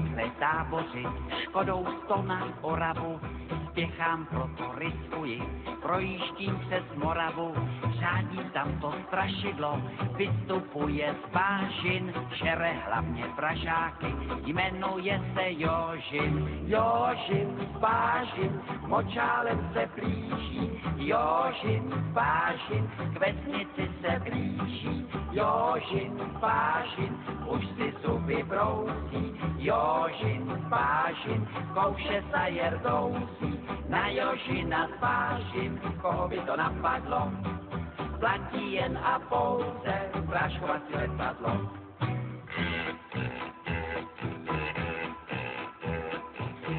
chce tábořit, Škodou 100 na Oravu, spěchám, proto riskuji, projíždím přes Moravu, řádí tam to strašidlo, vystupuje z Bážin, šere hlavně Pražáky, jmenuje se Jožin. Jožin z Bážin, močálem se blíží, Jožin z Bážin, k vesnici se blíží, Jožin z Bážin, už si zuby brousí, Jožin z Bážin, kouše sa jerdousí, na Jožina z Bážin, koho by to napadlo, platí jen a pouze práškovací letadlo.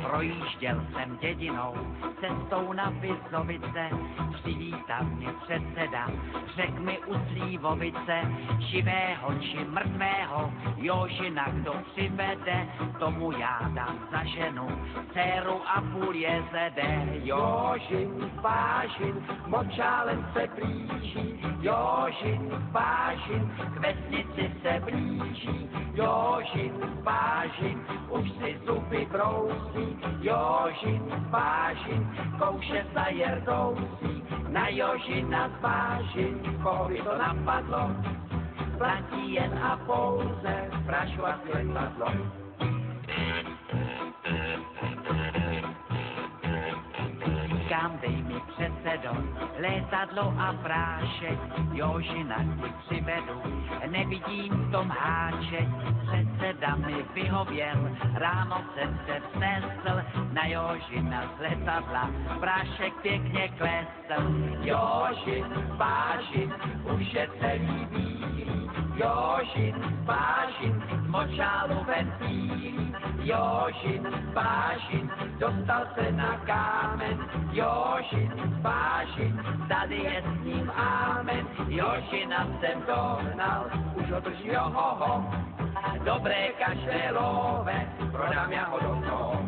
Projížděl jsem dědinou, cestou na Vizovice, přivítal mě předseda, řek mi u Slívovice, živého či mrtvého, Jožina kdo přivede, tomu já dám za ženu, dceru a půl jezede. Jožin z Bážin, močálem se blíží, Jožin z Bážin, k vesnici se blíží, Jožin z Bážin, už si zuby brousí, Jožin z Bážin, kouše sa jerdousí, na Jožina z Bážin, koho by to napadlo, platí jen a pouze prašovací letadlo. Říkám, dej mi předsedo, létadlo a prášek, Jožina ti přivedu, nevidím v tom háček, předseda mi vyhověl, ráno jsem se vznesl, na Jožina z letadla, prášek pěkně klesl. Jožin z Bážin, už je celý bílý, Jožin z Bážin, z močálu ven pílí, Jožin z Bážin, dostal se na kámen, Jožin z Bážin, tady je s ním ámen, Jožina jsem dohnal, už ho drží, johoho, dobré kaštelové, prodám já ho do toho.